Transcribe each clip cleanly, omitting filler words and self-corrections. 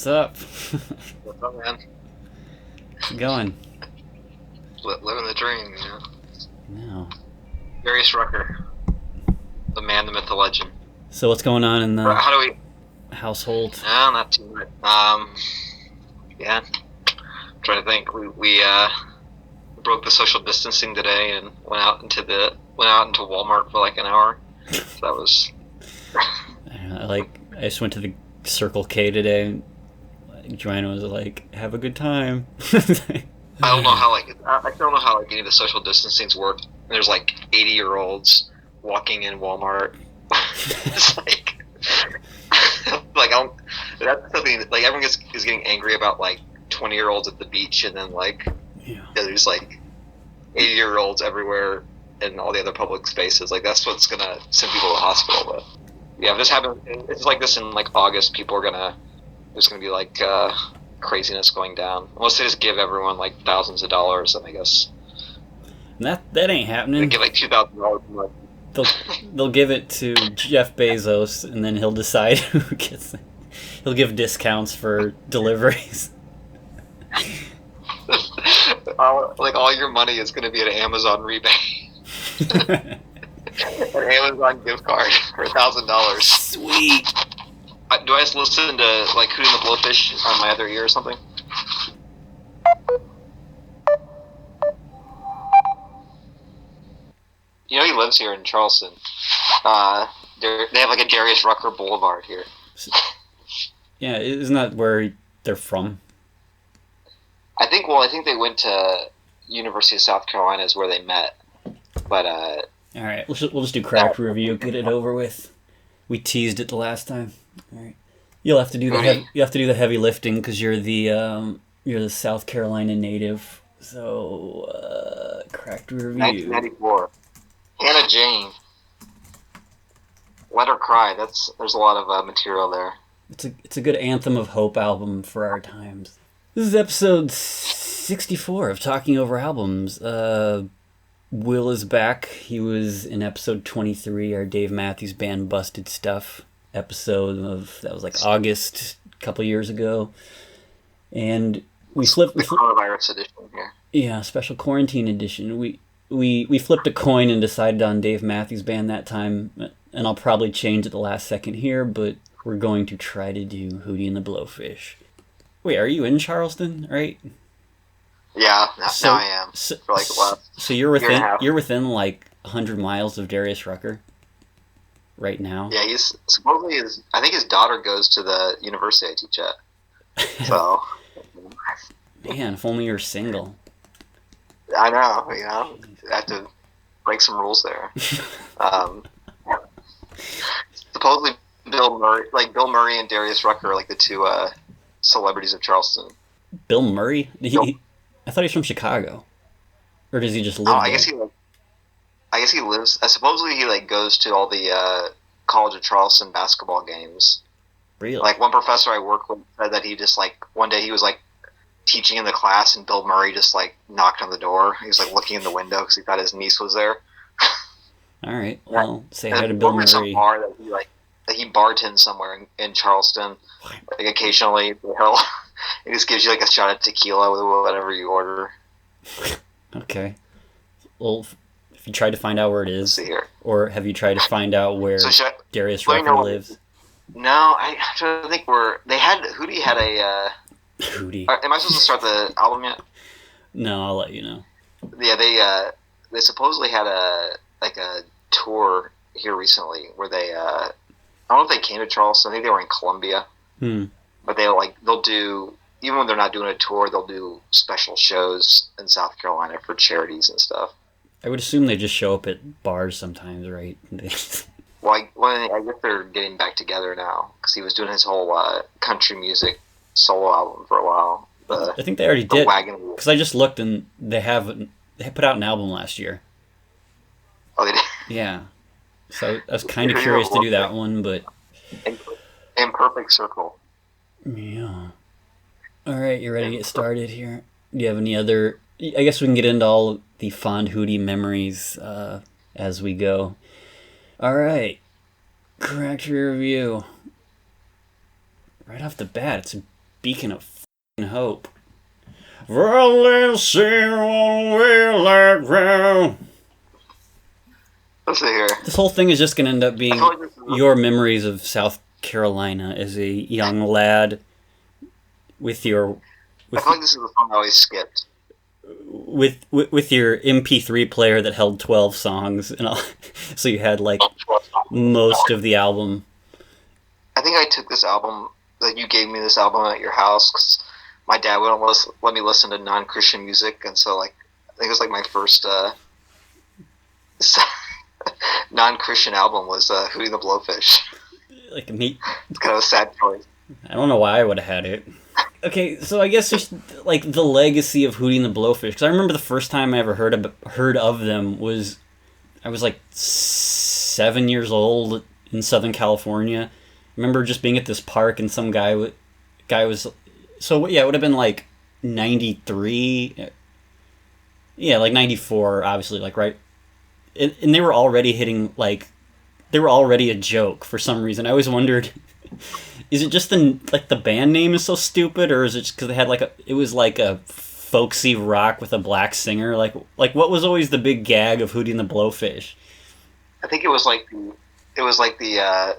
What's up? What's up, man? How's it going? Living the dream, you know? No. Darius Rucker, the man, the myth, the legend. So what's going on in the How do we... household? No, not too much. Yeah. I'm trying to think. We broke the social distancing today and went out into Walmart for like an hour. So that was... I just went to the Circle K today and Joanna was like, have a good time. I don't know how I don't know how any of the social distancing's work. There's like 80-year-olds walking in Walmart. It's like I don't. That's something like everyone is getting angry about, like 20-year-olds at the beach, and then there's like 80-year-olds everywhere in all the other public spaces. Like that's what's gonna send people to the hospital. But yeah, if this happened, it's like this in like August. There's gonna be like craziness going down. Unless they just give everyone like thousands of dollars, then I guess That ain't happening. they give like $2,000 a month. They'll give it to Jeff Bezos, and then he'll decide who gets it. He'll give discounts for deliveries. All your money is going to be an Amazon rebate, an Amazon gift card for $1,000. Sweet. Do I just listen to like Hootie the Blowfish on my other ear or something? You know he lives here in Charleston. They have like a Darius Rucker Boulevard here. Yeah, isn't that where they're from? I think they went to University of South Carolina is where they met. But all right, we'll just do crack review. Get it over with. We teased it the last time. All right, you'll have to do the heavy lifting because you're the South Carolina native. So crack review. 1994. Hannah Jane. Let Her Cry. There's a lot of material there. It's a good anthem of hope album for our times. This is episode 64 of Talking Over Albums. Will is back. He was in episode 23, our Dave Matthews Band Busted Stuff episode that was like August, a couple years ago. And we flipped the coronavirus edition here. Yeah, special quarantine edition. We flipped a coin and decided on Dave Matthews Band that time, and I'll probably change at the last second here, but we're going to try to do Hootie and the Blowfish. Wait, are you in Charleston, right? Yeah, now I am. For like the last so you're within like 100 miles of Darius Rucker right now? Yeah, he's supposedly I think his daughter goes to the university I teach at. So man, if only you're single. I know, I have to break some rules there. Supposedly Bill Murray and Darius Rucker are like the two celebrities of Charleston. Bill Murray? I thought he's from Chicago. Or does he just live there? I guess he lives. Supposedly he goes to all the College of Charleston basketball games. Really? Like one professor I work with said that he just one day he was teaching in the class and Bill Murray just knocked on the door. He was looking in the window because he thought his niece was there. All right. Well, say hi to Bill Murray. Some bar that he bartends somewhere in Charleston. Occasionally, he just gives you a shot of tequila with whatever you order. Okay. Well, if you tried to find out where it is, let's see here. Or have you tried to find out where Darius Rucker lives? No, I actually think Hootie had a. Hootie. Am I supposed to start the album yet? No, I'll let you know. Yeah, they supposedly had a tour here recently where they I don't know if they came to Charleston. I think they were in Columbia. But they'll do, even when they're not doing a tour, they'll do special shows in South Carolina for charities and stuff. I would assume they just show up at bars sometimes, right? Well, I guess they're getting back together now because he was doing his whole country music solo album for a while. I think they already did, because I just looked and they put out an album last year. Oh, they did? Yeah. So I was kind of curious to do that one, but... Imperfect Circle. Yeah. All right, you ready to get started here? Do you have any other... I guess we can get into all the fond Hootie memories as we go. All right. Correct review. Right off the bat, it's a Speaking of f***ing hope. Let's see what we're like now. Let's see here. This whole thing is just going to end up being your memories of South Carolina as a young lad with your... I feel like this is the song I always skipped. With your MP3 player that held 12 songs, and all, so you had like most of the album. I think I took this album, that you gave me this album at your house, because my dad wouldn't let me listen to non-Christian music, and so like I think it was like my first non-Christian album was Hootie the Blowfish. Like me, it's kind of a sad choice. I don't know why I would have had it. Okay, so I guess just like the legacy of Hootie and the Blowfish, because I remember the first time I ever heard of them was I was like 7 years old in Southern California. I remember just being at this park and some guy was, so yeah, it would have been like 93, yeah, like 94, obviously, like right, and they were already hitting, like they were already a joke for some reason. I always wondered. Is it just the band name is so stupid, or is it just because they had it was like a folksy rock with a black singer? Like what was always the big gag of Hootie and the Blowfish? I think it was like the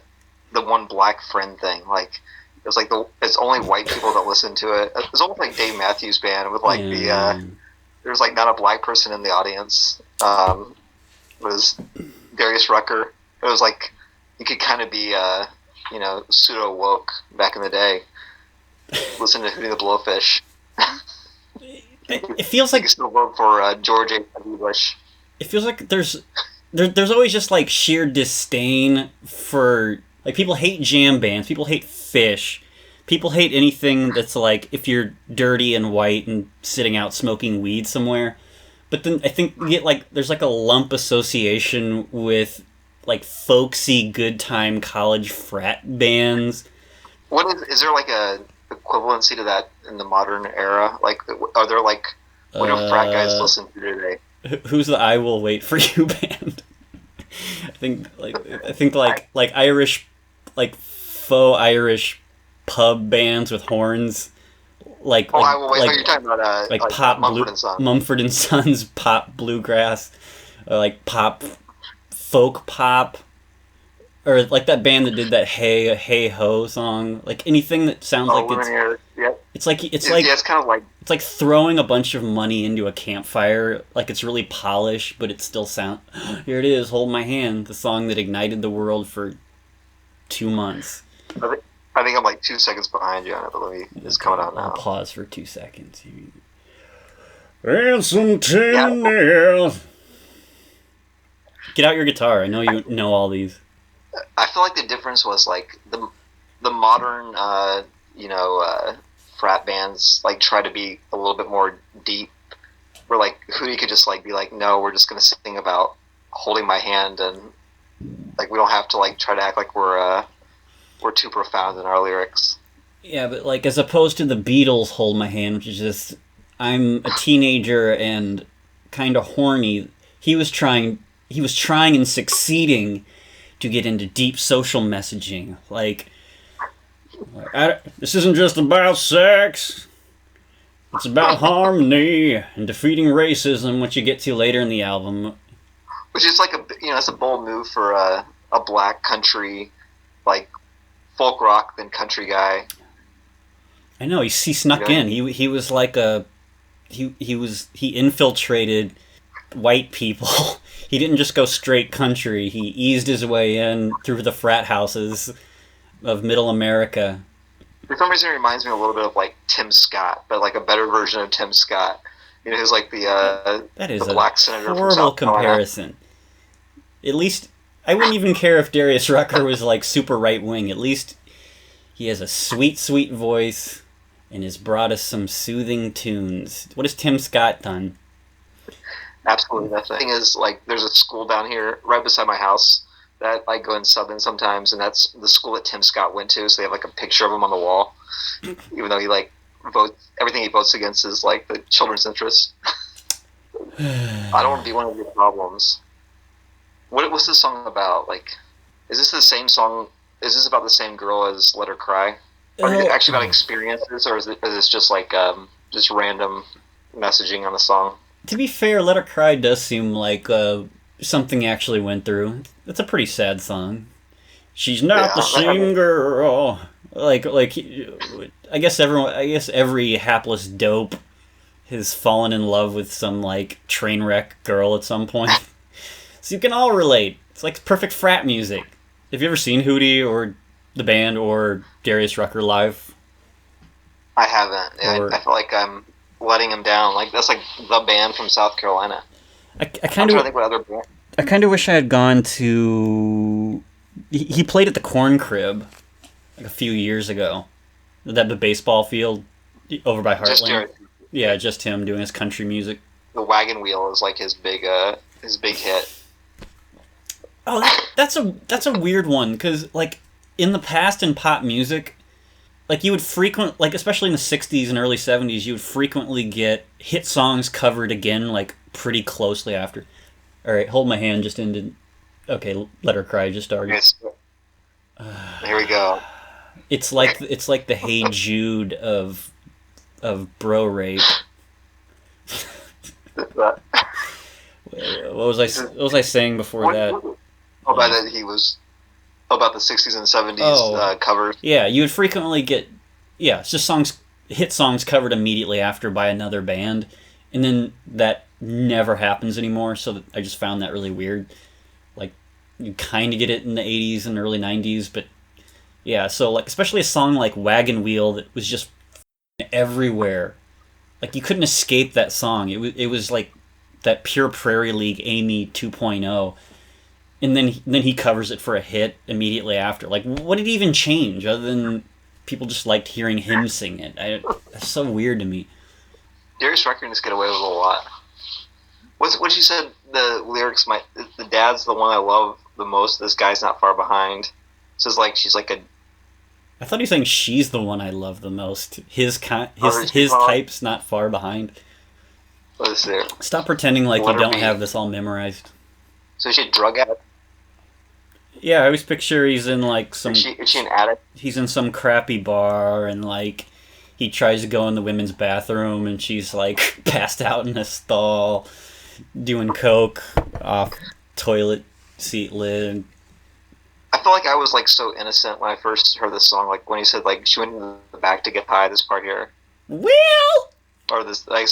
one black friend thing. Like it was like it's only white people that listen to it. It was almost like Dave Matthews Band with like there was like not a black person in the audience. It was Darius Rucker. It was like you could kind of be pseudo woke back in the day. Listen to Hootie the Blowfish. It feels like you still vote for George H.W. Bush. It feels like there's always just like sheer disdain for, like, people hate jam bands, people hate Fish, people hate anything that's like if you're dirty and white and sitting out smoking weed somewhere. But then I think you get like there's like a lump association with like folksy good time college frat bands. What is there like a equivalency to that in the modern era? Like, are there like what do frat guys listen to today? Who's the I Will Wait for You band? I think like Irish, like faux Irish pub bands with horns. I Will Wait. You're talking about like pop Mumford and Sons pop bluegrass, or like pop. Folk pop, or like that band that did that Hey Ho song. Like anything that sounds like it's like it's kind of like it's like throwing a bunch of money into a campfire. Like it's really polished, but it still sounds. Here it is, Hold My Hand, the song that ignited the world for 2 months. I think I'm like 2 seconds behind you on it, but it's coming out now. I'll pause for 2 seconds. And some tenderness. Get out your guitar. I know you know all these. I feel like the difference was like the modern frat bands like try to be a little bit more deep. Where like Hootie could just like be like, no, we're just gonna sing about holding my hand, and like we don't have to like try to act like we're too profound in our lyrics. Yeah, but like as opposed to the Beatles' Hold My Hand, which is just I'm a teenager and kind of horny. He was trying and succeeding to get into deep social messaging. Like this isn't just about sex. It's about harmony and defeating racism, which you get to later in the album. Which is like it's a bold move for a black country, like folk rock then country guy. I know he snuck in. He was like he infiltrated white people. He didn't just go straight country. He eased his way in through the frat houses of Middle America. For some reason, it reminds me a little bit of like Tim Scott, but like a better version of Tim Scott. Who's like the black senator from South Carolina. Horrible comparison. At least I wouldn't even care if Darius Rucker was like super right wing. At least he has a sweet, sweet voice and has brought us some soothing tunes. What has Tim Scott done? Absolutely nothing. The thing is, like, there's a school down here right beside my house that I go and sub in sometimes, and that's the school that Tim Scott went to. So they have like a picture of him on the wall, even though he like everything he votes against is like the children's interests. I don't want to be one of your problems. What's this song about? Like, is this the same song? Is this about the same girl as Let Her Cry? Are they actually about experiences, or is this just like just random messaging on the song? To be fair, Let Her Cry does seem like something he actually went through. It's a pretty sad song. She's not the same girl. Like I guess every hapless dope has fallen in love with some like train wreck girl at some point. So you can all relate. It's like perfect frat music. Have you ever seen Hootie or the band or Darius Rucker live? I haven't. I feel like I'm letting him down. Like that's like the band from South Carolina. I kind of wish I had gone to. He played at the Corn Crib like a few years ago. The baseball field over by Heartland. Yeah, just him doing his country music. The Wagon Wheel is like his big hit. Oh, that's a weird one because like in the past in pop music, like you would especially in the 60s and early 70s, you would frequently get hit songs covered again like pretty closely after. All right, Hold My Hand just ended. Okay, Let Her Cry just started. Here we go. It's like the Hey Jude of bro rape. What was I saying before that? About that he was about the 60s and 70s covers. Yeah, you would frequently get it's just hit songs covered immediately after by another band, and then that never happens anymore. So I just found that really weird. Like you kind of get it in the 80s and early 90s, but yeah. So like especially a song like Wagon Wheel that was just everywhere. Like you couldn't escape that song. It was like that pure Prairie League Amy 2.0. And then he covers it for a hit immediately after. Like, what did he even change other than people just liked hearing him sing it? That's so weird to me. Darius Rucker just get away with a lot. What you said? The lyrics the dad's the one I love the most. This guy's not far behind. So it's like she's like a. I thought he was saying she's the one I love the most. His type's not far behind. What is there? Stop pretending like you don't have this all memorized. So is she a drug addict? Yeah, I always picture he's in like some. Is she an addict? He's in some crappy bar and like he tries to go in the women's bathroom and she's like passed out in a stall, doing coke off toilet seat lid. I feel like I was like so innocent when I first heard this song. Like when he said like she went in the back to get high. This part here. Well. Or this like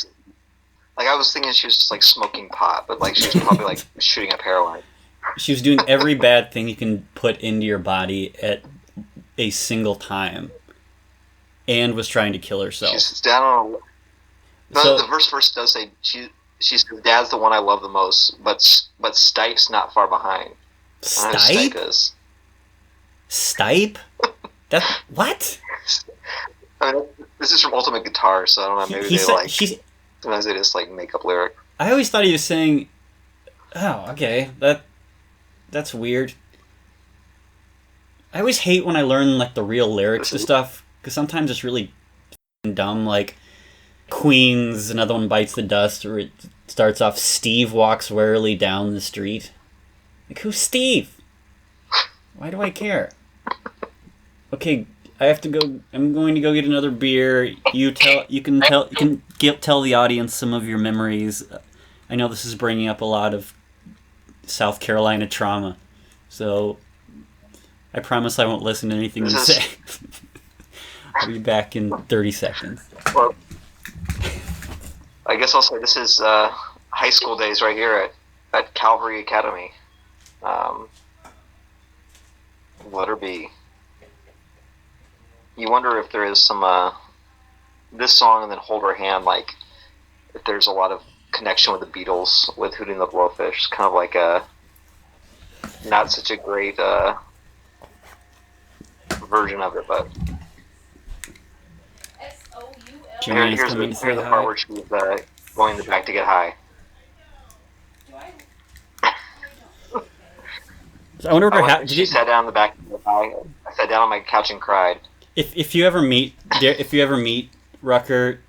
I was thinking she was just like smoking pot, but like she was probably like shooting up heroin. She was doing every bad thing you can put into your body at a single time, and was trying to kill herself. She's down on. The verse does say she says Dad's the one I love the most, but Stipe's not far behind. Stipe? Stipe? That what? I mean, this is from Ultimate Guitar, so I don't know. Maybe sometimes they just like make up lyrics. I always thought he was saying, "Oh, okay, that's weird." I always hate when I learn like the real lyrics to stuff because sometimes it's really dumb. Like Queen's "Another One Bites the Dust," or it starts off, "Steve walks warily down the street." Like, who's Steve? Why do I care? Okay, I have to go. I'm going to go get another beer. You can tell the audience some of your memories. I know this is bringing up a lot of South Carolina trauma, so I promise I won't listen to anything you say. I'll be back in 30 seconds. Well, I guess I'll say this is high school days right here at Calvary Academy. Letter B. You wonder if there is some this song and then Hold Her Hand, like if there's a lot of connection with the Beatles with Hootie the Blowfish. It's kind of like a not such a great version of it, but here's the part where she's going to the back to get high. So I wonder what she sat down in the back to get high. I sat down on my couch and cried. If you ever meet Rucker,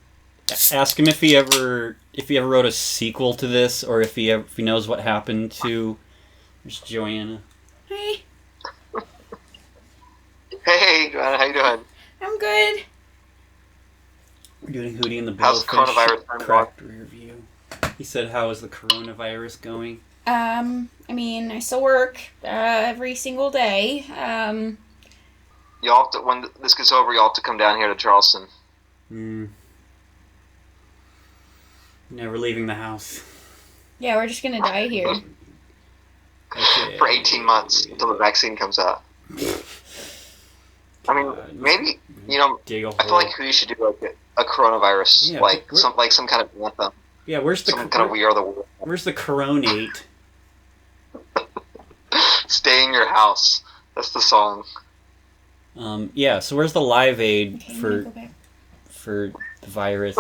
ask him if he ever wrote a sequel to this, or if he knows what happened to. There's Joanna. Hey. Hey, Joanna, how you doing? I'm good. We're doing Hootie and the How's Blowfish. coronavirus going? Cracked rear view. He said, "How is the coronavirus going?" I mean, I still work every single day. Y'all have to, when this gets over, y'all have to come down here to Charleston. Never leaving the house. Yeah, we're just gonna die here. Okay. For 18 months until the vaccine comes out. I mean, maybe, dig a hole. I feel like Hootie should do like a coronavirus, some kind of anthem. Yeah, where's the kind of We Are the World? Where's the CoronAID? Stay in your house. That's the song. Yeah. So where's the Live Aid for the virus?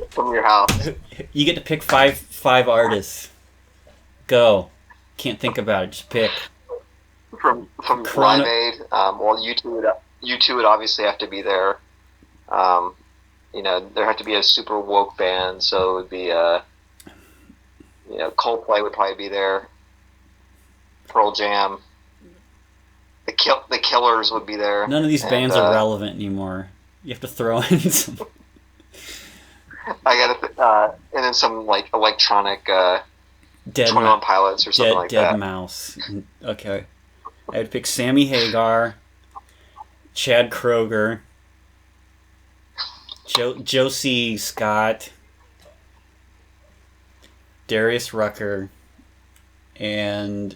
From your house. You get to pick five artists. Go. Can't think about it. Just pick. From Live Aid. Well, you two would obviously have to be there. There had to be a super woke band, so it would be Coldplay would probably be there. Pearl Jam. The Killers would be there. None of these bands are relevant anymore. You have to throw in some. I got and then some like electronic 21 Pilots or something like that. Dead Mouse. Okay. I would pick Sammy Hagar, Chad Kroeger, Josie Scott, Darius Rucker, and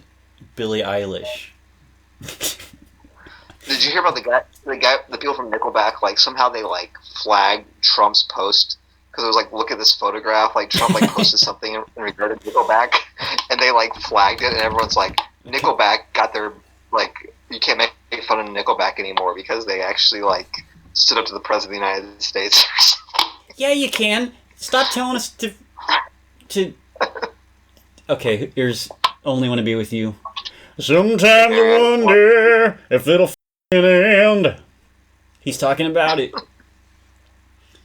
Billie Eilish. Did you hear about the people from Nickelback? Like somehow they like flagged Trump's post because it was like, look at this photograph. Like Trump like posted something in regard to Nickelback, and they like flagged it, and everyone's like, Nickelback got their like, you can't make fun of Nickelback anymore because they actually like stood up to the president of the United States. Yeah, you can. Stop telling us to. Okay, here's Only Want to Be With You. Sometimes I wonder if it'll end. He's talking about it.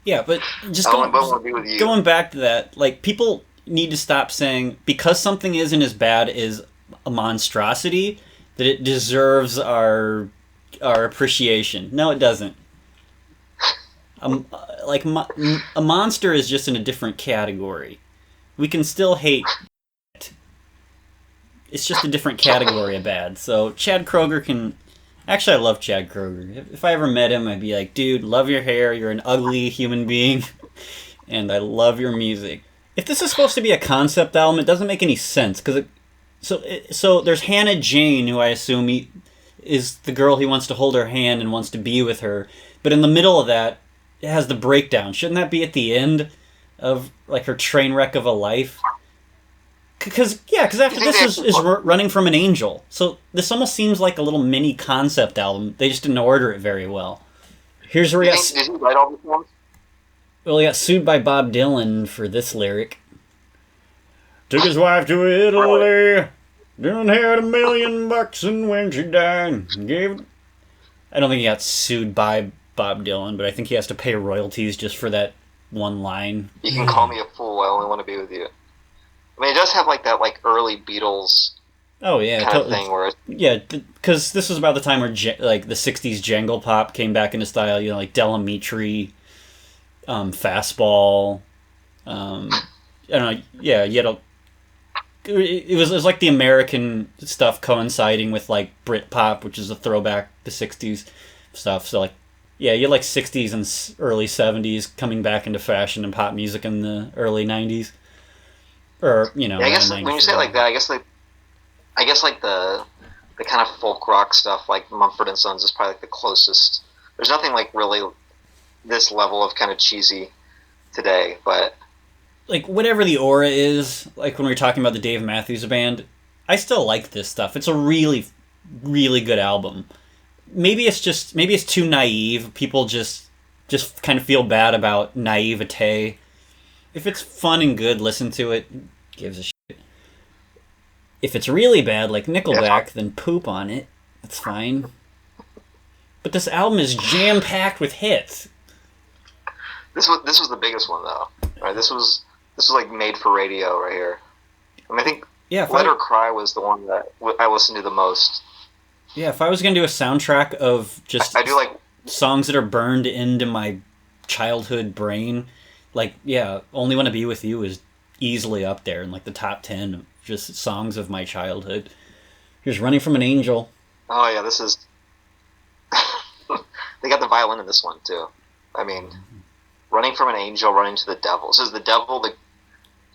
Yeah, but just going back to that, like, people need to stop saying because something isn't as bad as a monstrosity that it deserves our appreciation. No, it doesn't. A monster is just in a different category. We can still hate it. It's just a different category of bad. So Chad Kroeger can... Actually, I love Chad Kroeger. If I ever met him, I'd be like, dude, love your hair. You're an ugly human being. And I love your music. If this is supposed to be a concept album, it doesn't make any sense. So there's Hannah Jane, who I assume is the girl he wants to hold her hand and wants to be with her. But in the middle of that, it has the breakdown. Shouldn't that be at the end of like her train wreck of a life? Because after this is Running from an Angel. So this almost seems like a little mini concept album. They just didn't order it very well. Here's where did he write all these ones? Well, he got sued by Bob Dylan for this lyric. Took his wife to Italy. Done had $1 million, and when she died, I don't think he got sued by Bob Dylan, but I think he has to pay royalties just for that one line. You can call me a fool. I only want to be with you. I mean, it does have like that like early Beatles. Oh yeah, kind of thing where because this was about the time where like the '60s jangle pop came back into style. You know, like Del Amitri, Fastball. I don't know. Yeah, you had it was like the American stuff coinciding with like Britpop, which is a throwback to '60s stuff. So like, yeah, you had like '60s and early '70s coming back into fashion and pop music in the early '90s. Or I guess when you say it like that, I guess like the kind of folk rock stuff like Mumford and Sons is probably like the closest. There's nothing like really this level of kind of cheesy today, but like whatever the aura is, like when we were talking about the Dave Matthews Band, I still like this stuff. It's a really, really good album. Maybe it's too naive. People just kind of feel bad about naivete. If it's fun and good, listen to it. Gives a shit. If it's really bad, like Nickelback, then poop on it. That's fine. But this album is jam-packed with hits. This was the biggest one though. Right? This was like made for radio right here. I mean, I think Let Her Cry was the one that I listened to the most. Yeah, if I was gonna do a soundtrack of just I do like songs that are burned into my childhood brain. Like, yeah, Only Wanna Be With You is easily up there in like the top 10 of just songs of my childhood. Here's Running from an Angel. Oh yeah, this is. They got the violin in this one too. I mean, running from an angel, running to the devil. So is the devil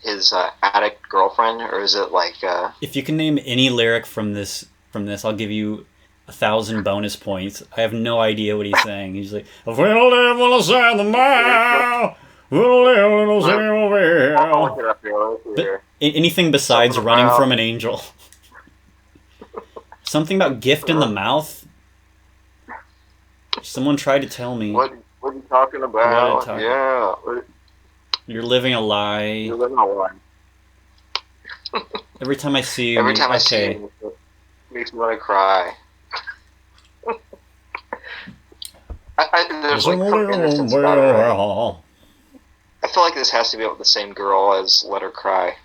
his addict girlfriend, or is it like? If you can name any lyric from this, I'll give you 1,000 bonus points. I have no idea what he's saying. He's like, "If we don't live on the side of the mile, we'll live in the same over I'll look it up here. Let's see here. Anything besides Running from an Angel. Something about gift in the mouth. Someone tried to tell me. What are you talking about? Yeah. You're living a lie. You're living a lie. Every time I see you, I see you, it makes me want to cry. There's like some innocence about it, right? I feel like this has to be about the same girl as Let Her Cry.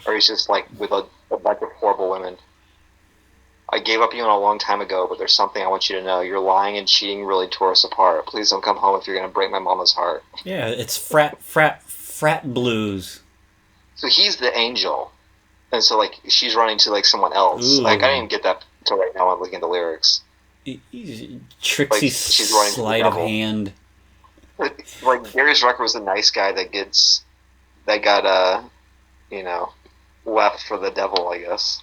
Or he's just like with a bunch of horrible women. I gave up you a long time ago, but there's something I want you to know. You're lying and cheating really tore us apart. Please don't come home if you're going to break my mama's heart. Yeah, it's frat blues. So he's the angel. And so, like, she's running to, like, someone else. Ooh. Like, I didn't even get that until right now. I'm looking at the lyrics. Tricksy Like, she's running to the sleight of devil. hand. Like, Darius Rucker was the nice guy that got, left for the devil, I guess.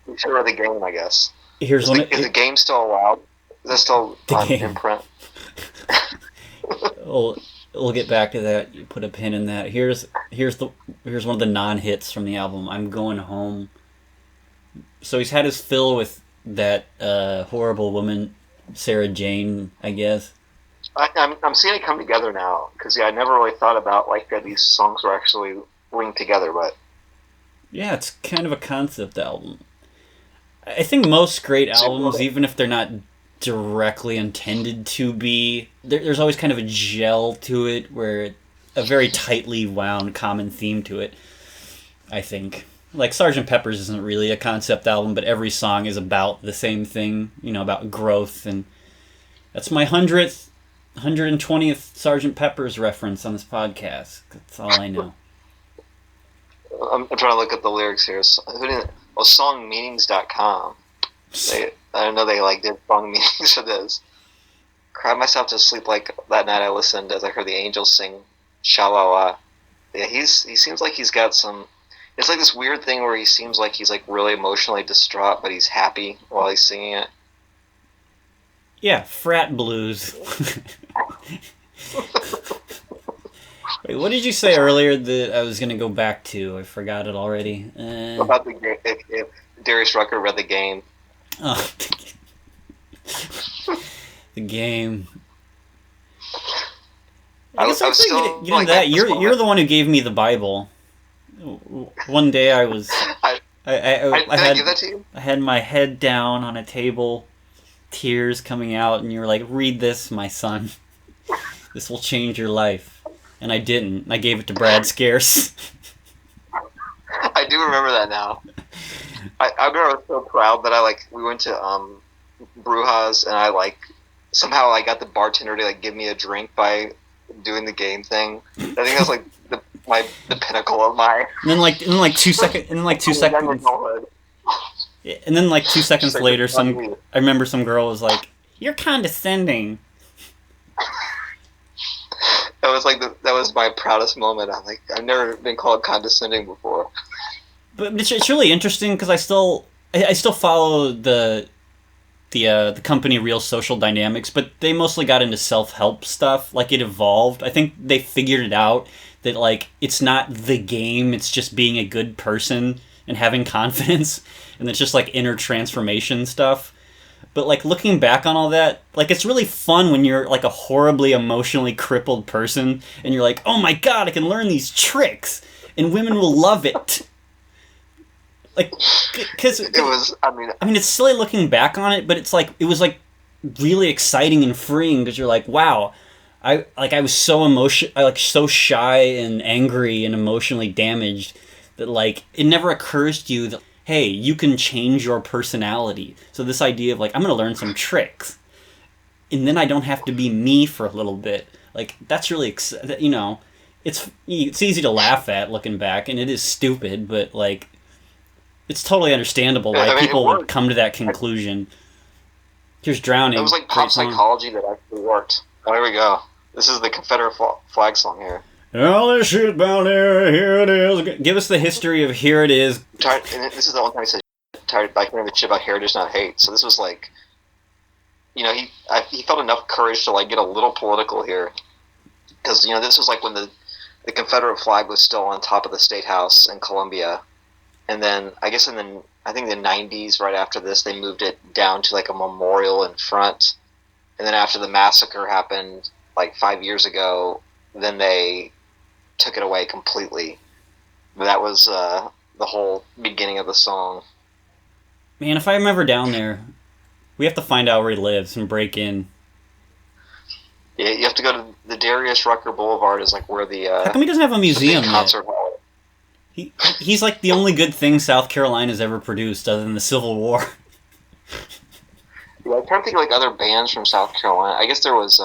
You should read the game, I guess. Here's is the game still allowed? Is it still on game. imprint? We'll get back to that. You put a pin in that. Here's one of the non-hits from the album. I'm Going Home. So he's had his fill with that horrible woman, Sarah Jane, I guess. I'm seeing it come together now because I never really thought about like that these songs were actually linked together, but yeah, it's kind of a concept album. I think most great albums, even if they're not directly intended to be, there's always kind of a gel to it, where a very tightly wound common theme to it, I think. Like Sgt. Pepper's isn't really a concept album, but every song is about the same thing, about growth, and that's my 120th Sgt. Pepper's reference on this podcast. That's all I know. I'm trying to look at the lyrics here. Songmeanings.com. I don't know they did song meanings for this. Cried myself to sleep like that night I listened as I heard the angels sing Shalala. Yeah, he seems like he's got some. It's like this weird thing where he seems like he's like really emotionally distraught, but he's happy while he's singing it. Yeah, frat blues. Wait, what did you say earlier that I was going to go back to? I forgot it already. About the game. If Darius Rucker read the game. Oh, the game. I guess I was still get into that. You're the one who gave me the Bible. One day I was. I give that to you? I had my head down on a table, tears coming out, and you were like, "Read this, my son. This will change your life." And I didn't. I gave it to Brad Scarce. I do remember that now. I remember I was so proud that we went to Brujas and I somehow I got the bartender to give me a drink by doing the game thing. I think that was the pinnacle of my. And then 2 seconds. And then 2 seconds later, I remember some girl was like, "You're condescending." That was my proudest moment. I've never been called condescending before. But it's really interesting because I still follow the company Real Social Dynamics, but they mostly got into self-help stuff. It evolved. I think they figured it out that it's not the game, it's just being a good person and having confidence, and it's just inner transformation stuff. But looking back on all that, it's really fun when you're a horribly emotionally crippled person and you're like, "Oh my god, I can learn these tricks and women will love it." Because it was. I mean, it's silly looking back on it, but it's it was really exciting and freeing because you're like, "Wow, I was so so shy and angry and emotionally damaged that it never occurs to you that, hey, you can change your personality." So this idea of I'm going to learn some tricks, and then I don't have to be me for a little bit. Like, that's really, you know, it's easy to laugh at looking back, and it is stupid, but, like, it's totally understandable why people would come to that conclusion. Here's Drowning. It was like pop psychology that actually worked. Oh, here we go. This is the Confederate flag song here. All this shit about here it is. Give us the history of Here It Is. And this is the only time he said tired by hearing the shit about heritage, not hate. So this was like, you know, he felt enough courage to like get a little political here, because you know this was like when the Confederate flag was still on top of the State House in Columbia, and then I guess in the 90s, right after this, they moved it down to like a memorial in front, and then after the massacre happened like 5 years ago, then they took it away completely. But that was the whole beginning of the song. Man, if I'm ever down there, we have to find out where he lives and break in. Yeah, you have to go to the Darius Rucker Boulevard is like where the... How come he doesn't have a museum yet? Concert hall. He's like the only good thing South Carolina's ever produced other than the Civil War. Yeah, I'm trying to think of like other bands from South Carolina. I guess there was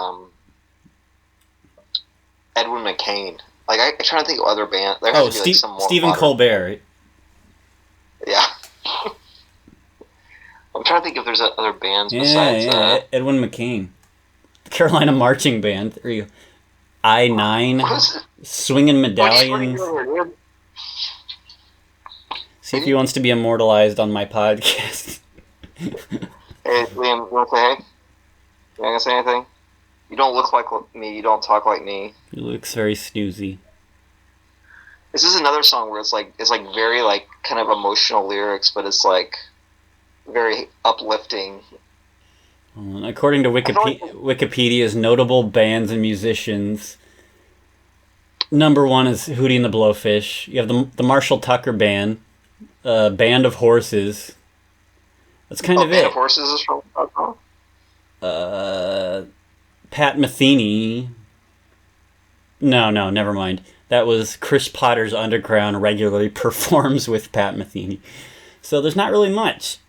Edwin McCain. Like I'm trying to think of other bands. There has to be like some more Stephen Colbert. Yeah. I'm trying to think if there's other bands besides... Edwin McCain. The Carolina Marching Band. There you go. I-9. Swinging Medallions. See if he wants to be immortalized on my podcast. Hey, Liam, you want to say hey? You want to say anything? You don't look like me. You don't talk like me. He looks very snoozy. This is another song where it's like very like kind of emotional lyrics, but it's like very uplifting. According to Wikipedia's notable bands and musicians, number 1 is Hootie and the Blowfish. You have the Marshall Tucker Band, Band of Horses. That's kind of Band it. of Horses is from Pat Metheny. No, never mind. That was Chris Potter's Underground regularly performs with Pat Metheny. So there's not really much.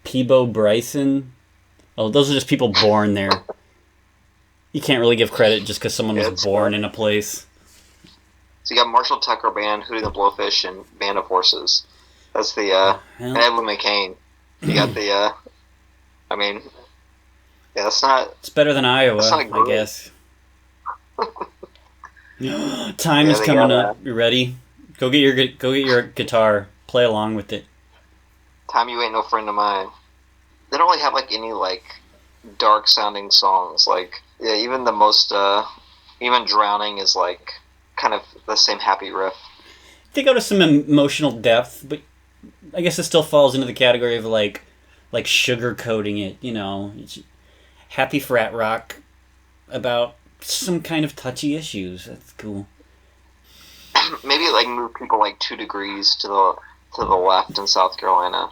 Peebo Bryson. Oh, those are just people born there. You can't really give credit just because someone was born in a place. So you got Marshall Tucker Band, Hootie the Blowfish, and Band of Horses. That's the and Edwin McCain. You got the I mean, yeah, that's not... It's better than Iowa, I guess. Time is coming up. You ready? Go get your guitar. Play along with it. Time You Ain't No Friend of Mine. They don't really have like any like dark sounding songs. Like yeah, even the most even Drowning is like kind of the same happy riff. They go to some emotional depth, but I guess it still falls into the category of like sugarcoating it. You know, it's happy frat rock about some kind of touchy issues. That's cool. Maybe like move people like 2 degrees to the left in South Carolina.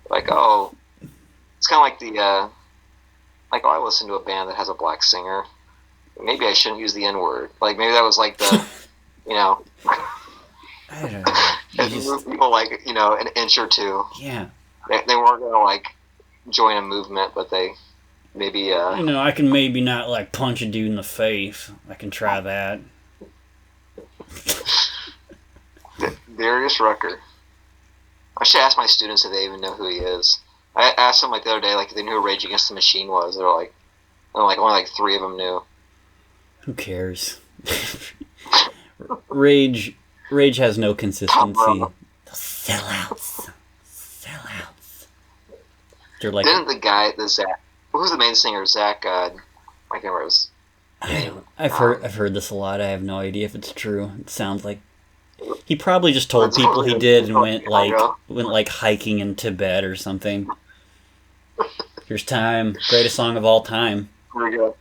Like it's kind of like the I listen to a band that has a black singer. Maybe I shouldn't use the N-word. Like maybe that was like the you know. I don't know. Move people like you know an inch or 2. Yeah. They weren't gonna like join a movement, but they maybe. You know, I can maybe not like punch a dude in the face. I can try that. Darius Rucker. I should ask my students if they even know who he is. I asked them like the other day, like if they knew who Rage Against the Machine was. They're like, only like 3 of them knew. Who cares? Rage has no consistency. The sellouts. They're like. Didn't the guy, Zach? Who's the main singer? Zach. I can't remember his name. I've heard this a lot. I have no idea if it's true. It sounds like he probably just told people he did and went hiking in Tibet or something. Here's Time, greatest song of all time. Here we go.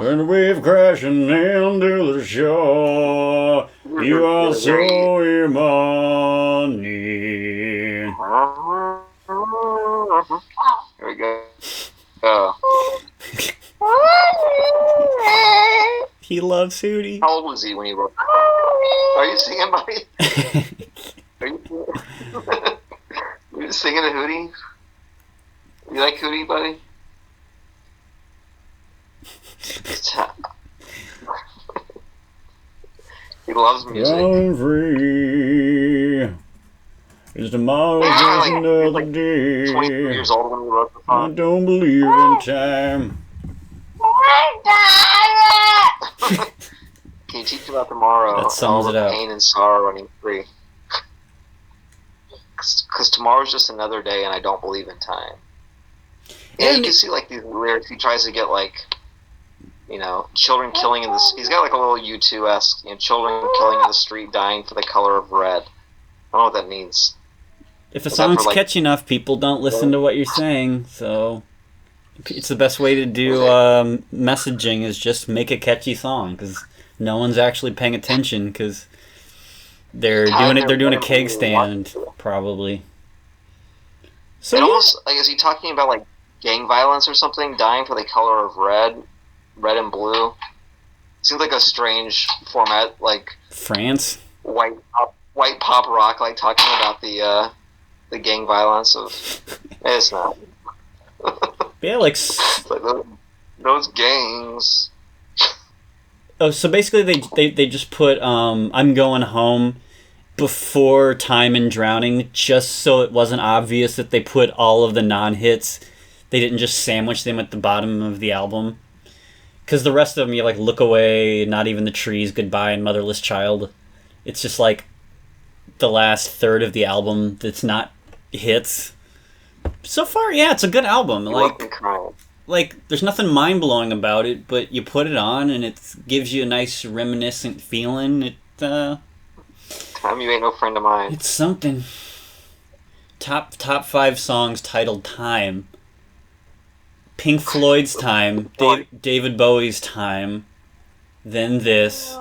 When the wave crashing into the shore, you are so imani. Here we go. He loves Hootie. How old was he when he wrote? Are you singing, buddy? Are you singing to Hootie? You like Hootie, buddy? He loves music. I'm free. Is tomorrow just another like day? 23 years old when he wrote the I song. don't believe in time. Can you teach about tomorrow? That sums all it the up. pain and sorrow running free. Because tomorrow's just another day, and I don't believe in time. Yeah, you can see like these lyrics. He tries to get like, children killing in this. He's got like a little U2-esque, children killing in the street, dying for the color of red. I don't know what that means. If a song's catchy enough, people don't listen to what you're saying, so it's the best way to do messaging is just make a catchy song, because no one's actually paying attention, because they're doing a keg stand, probably. So almost, like, is he talking about like gang violence or something? Dying for the color of red and blue. Seems like a strange format, like France. White pop rock, like talking about the gang violence of. It's not. Yeah, like those gangs. Oh, so basically they just put I'm Going Home before Time and Drowning, just so it wasn't obvious that they put all of the non-hits. They didn't just sandwich them at the bottom of the album. Because the rest of them, you like Look Away, Not Even the Trees, Goodbye, and Motherless Child. It's just like the last third of the album that's not hits. So far, yeah, it's a good album. Like there's nothing mind-blowing about it, but you put it on and it gives you a nice reminiscent feeling. Time You Ain't No Friend of Mine. It's something. Top 5 songs titled Time. Pink Floyd's Time, David Bowie's Time, then this.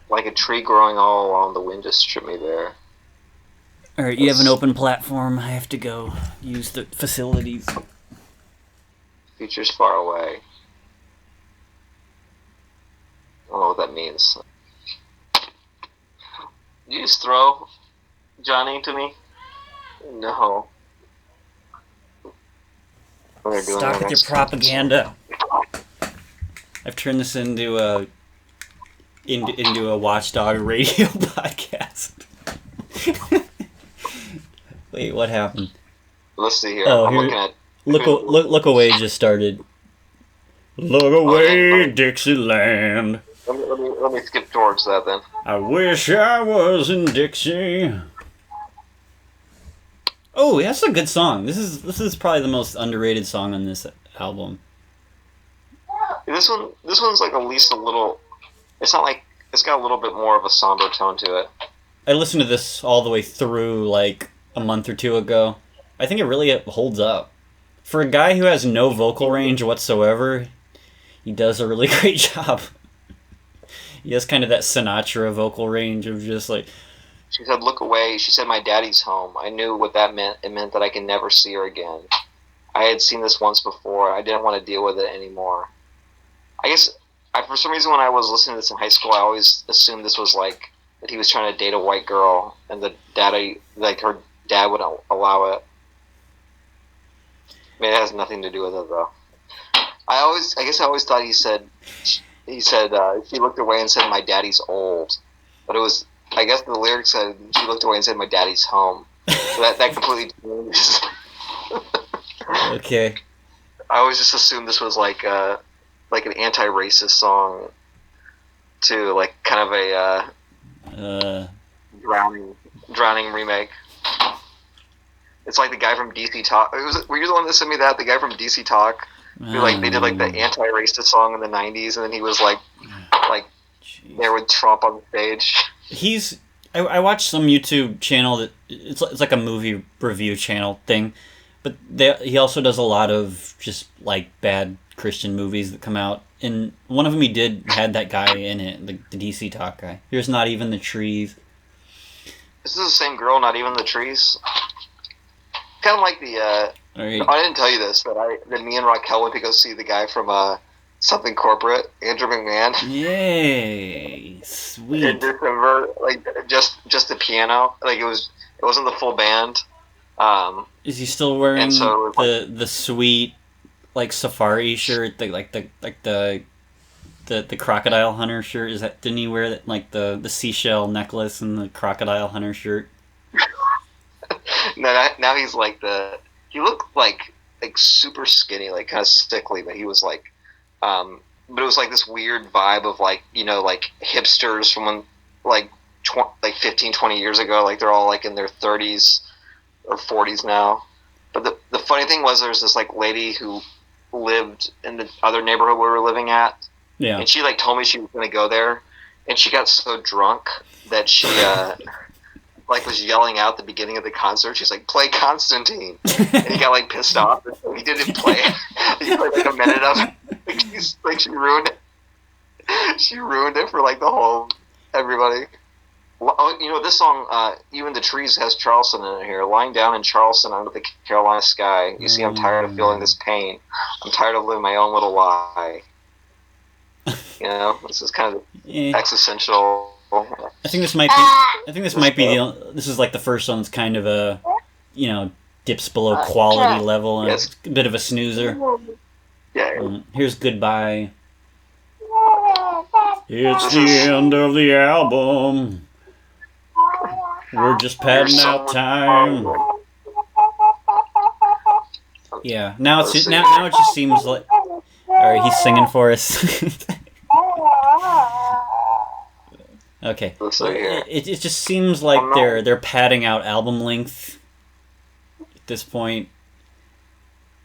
Like a tree growing all along, the wind just stripped me bare. Alright, you have an open platform. I have to go use the facilities. Future's far away. I don't know what that means. Did you just throw Johnny to me? No. Stop with your propaganda. I've turned this into a watchdog radio podcast. Wait, what happened? Let's see here. Oh, I'm here, looking at. Look Away just started. Look away, Dixieland. Let me skip towards that then. I wish I was in Dixie. Oh, that's a good song. This is probably the most underrated song on this album. This one's like at least a little. It's not like it's got a little bit more of a somber tone to it. I listened to this all the way through like a month or two ago. I think it really holds up. For a guy who has no vocal range whatsoever, he does a really great job. He has kind of that Sinatra vocal range of just like... She said, look away. She said, my daddy's home. I knew what that meant. It meant that I could never see her again. I had seen this once before. I didn't want to deal with it anymore. I guess, for some reason when I was listening to this in high school, I always assumed this was like, that he was trying to date a white girl, and her dad would allow it. I mean, it has nothing to do with it, though. I guess I always thought he said, she looked away and said, my daddy's old. But it was, I guess the lyrics said, she looked away and said, my daddy's home. So that completely changes. Okay. I always just assumed this was like an anti-racist song, too, like kind of a drowning remake. It's like the guy from DC Talk. Were you the one that sent me that? The guy from DC Talk, who they did like the anti-racist song in the '90s, and then he was like there with Trump on stage. I watched some YouTube channel that it's like a movie review channel thing, but he also does a lot of just like bad Christian movies that come out, and one of them had that guy in it, the DC Talk guy. Here's Not Even the Trees. Is this the same girl? Not Even the Trees. Kind of like the. Right. I didn't tell you this, but me and Raquel went to go see the guy from Something Corporate, Andrew McMahon. Yay! Sweet. In December, like just the piano, like it wasn't the full band. Is he still wearing and so, the sweet like safari shirt, the crocodile hunter shirt? Is that, didn't he wear that, like the seashell necklace and the crocodile hunter shirt? now he's like he looked like super skinny, like kind of sickly, but he was like, but it was like this weird vibe of like, you know, like hipsters from when, like 15, 20 years ago, like they're all like in their 30s or 40s now. But the funny thing was, there's this like lady who lived in the other neighborhood we were living at, yeah, and she like told me she was going to go there, and she got so drunk that she like was yelling out at the beginning of the concert. She's like, "Play Constantine," and he got like pissed off. He didn't play it. He played like a minute of it. She ruined it. She ruined it for like the whole everybody. Oh, you know, this song, Even the Trees, has Charleston in it here. Lying down in Charleston under the Carolina sky. You see, I'm tired of feeling this pain. I'm tired of living my own little lie. You know, this is kind of existential. I think this might be. I think this might be this is like the first one that's kind of a, you know, dips below quality level and it's a bit of a snoozer. Yeah. Here's Goodbye. It's the end of the album. We're just padding out time. Yeah. Now it just seems like. All right, he's singing for us. Okay. It just seems like they're padding out album length at this point.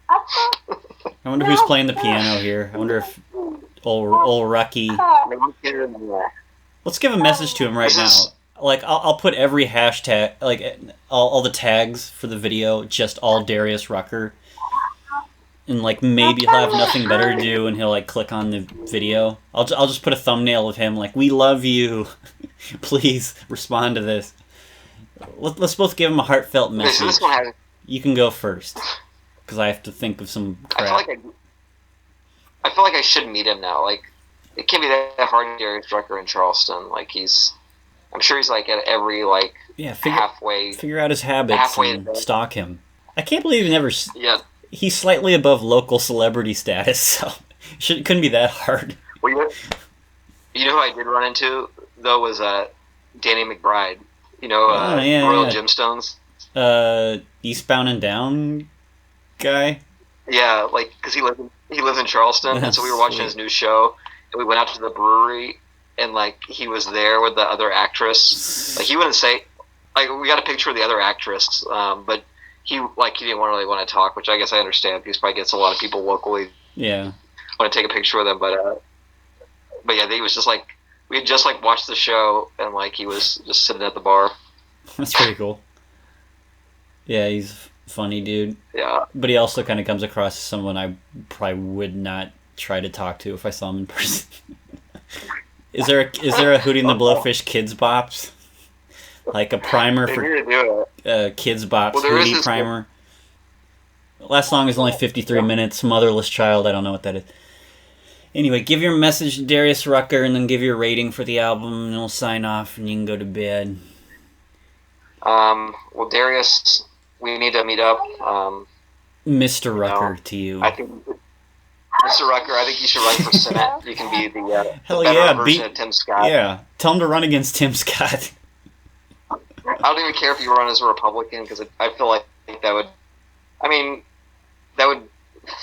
I wonder who's playing the piano here. I wonder if old Rucky. Let's give a message to him right now. Like I'll put every hashtag, like all the tags for the video, just all Darius Rucker. And like maybe he'll have nothing better to do, and he'll like click on the video. I'll just put a thumbnail of him like, "We love you, please respond to this." Let's both give him a heartfelt message. You can go first, because I have to think of some crap. I feel like I should meet him now. Like it can't be that hard, Darius Rucker in Charleston. Like I'm sure he's like at every like figure out his habits and stalk him. I can't believe he never. Yeah. He's slightly above local celebrity status, so couldn't be that hard. Well, you know who I did run into, though, was Danny McBride. You know, Royal Gemstones? Eastbound and Down guy? Yeah, like, because he lives in Charleston, and so we were watching his new show, and we went out to the brewery, and, like, he was there with the other actress. Like, he wouldn't say... Like, we got a picture of the other actress, but... He didn't really want to talk, which I guess I understand because he probably gets a lot of people locally. Yeah. Want to take a picture with him, but yeah, he was just like, we had just like watched the show and like he was just sitting at the bar. That's pretty cool. Yeah, he's a funny dude. Yeah. But he also kind of comes across as someone I probably would not try to talk to if I saw him in person. Is there a Hootie and the Blowfish Kids Bops? Like a primer for Kids Bops, Hootie primer. Last song is only 53 minutes. Motherless Child, I don't know what that is. Anyway, give your message to Darius Rucker and then give your rating for the album, and we'll sign off and you can go to bed. Well, Darius, we need to meet up. Mr. Rucker to you. I think Mr. Rucker, I think you should run for Senate. You can be the version of Tim Scott. Yeah, tell him to run against Tim Scott. I don't even care if you run as a Republican because I feel like that would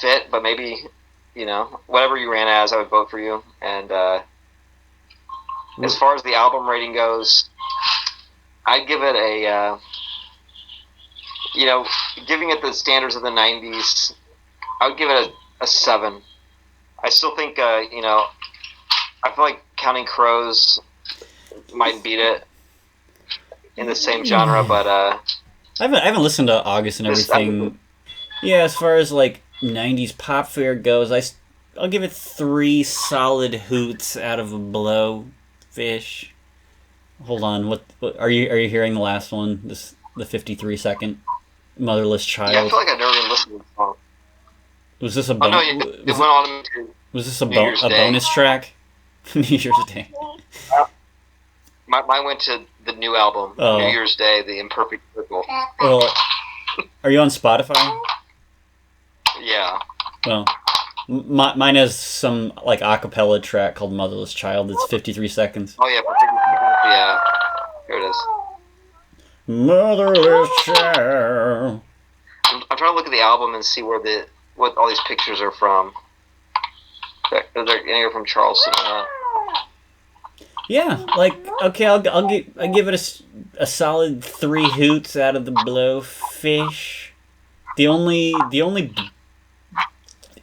fit, but maybe, you know, whatever you ran as, I would vote for you. And as far as the album rating goes, I'd give it a, you know, giving it the standards of the 90s, I would give it a 7. I still think, you know, I feel like Counting Crows might beat it in the same genre, but I haven't listened to August and everything. Yeah, as far as like 90s pop fare goes, I'll give it 3 solid hoots out of a Blowfish. Hold on, what are you hearing the last one? The 53-second Motherless Child. Yeah, I feel like I've never even listened to the song. Was this a was this a bonus track? New Year's Day. Mine went to the new album, New Year's Day, The Imperfect Circle. Well, Are you on Spotify? Yeah. Well, mine has some like a cappella track called "Motherless Child." It's 53 seconds. Oh yeah. Here it is. Motherless child. I'm trying to look at the album and see what all these pictures are from. They're anywhere from Charleston. Yeah, like okay, I give it a solid 3 hoots out of the Blowfish. The only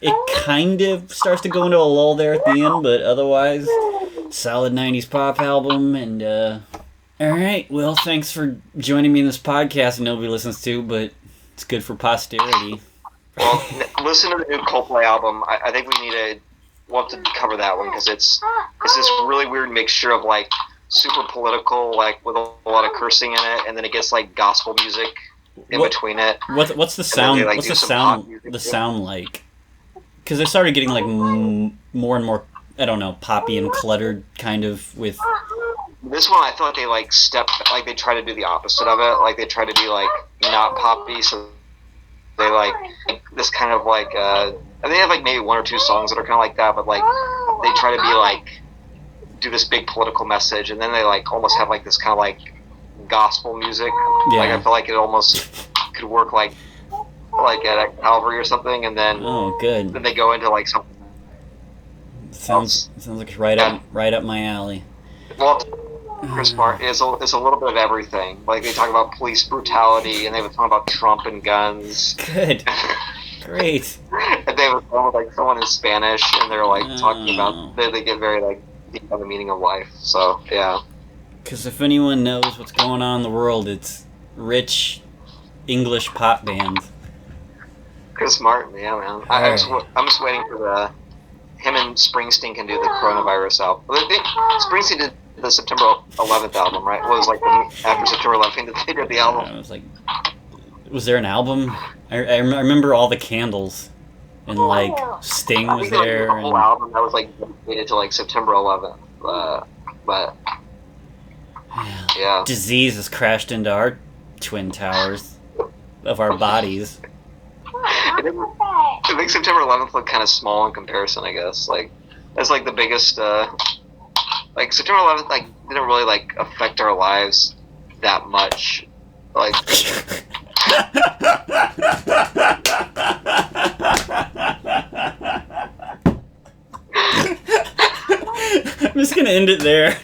it kind of starts to go into a lull there at the end, but otherwise solid 90s pop album. And all right, well, thanks for joining me in this podcast nobody listens to, but it's good for posterity. Well, listen to the new Coldplay album. I think we'll have to cover that one because it's this really weird mixture of like super political, like with a lot of cursing in it, and then it gets like gospel music in between it. What's the sound? Like, what's the sound like? Because they started getting like more and more, I don't know, poppy and cluttered kind of with. This one, I thought they like they try to do the opposite of it. Like they try to be like not poppy, so they like this kind of like. And they have like maybe 1 or 2 songs that are kind of like that, but like they try to be like do this big political message, and then they like almost have like this kind of like gospel music. Yeah. Like I feel like it almost could work like at a Calvary or something, and then good. Then they go into like something. Sounds like right up my alley. Well, Chris Martin is a little bit of everything. Like they talk about police brutality, and they would talk about Trump and guns. Good. Great. And they would talk with like someone in Spanish, and they're like talking about they get very like deep on the meaning of life. So yeah. Because if anyone knows what's going on in the world, it's rich English pop bands. Chris Martin, yeah, man. I'm just waiting for him and Springsteen can do the coronavirus album. I think Springsteen did the September 11th album, right? It was like after September 11th that they did the album. I was like, was there an album? I remember all the candles, and like Sting was there. The whole album that was like dedicated to like September 11th, but yeah. Disease has crashed into our twin towers of our bodies. I think September 11th looked kind of small in comparison, I guess. Like that's like the biggest. Like September 11th, like didn't really like affect our lives that much. Like. I'm just gonna end it there.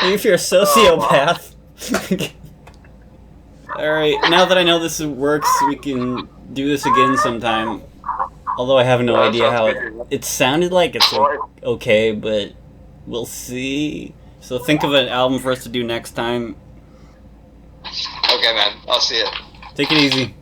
If you're a sociopath. Alright, now that I know this works, we can do this again sometime. Although I have no idea how it sounded like it's okay, but we'll see. So think of an album for us to do next time. Okay, man. I'll see it. Take it easy.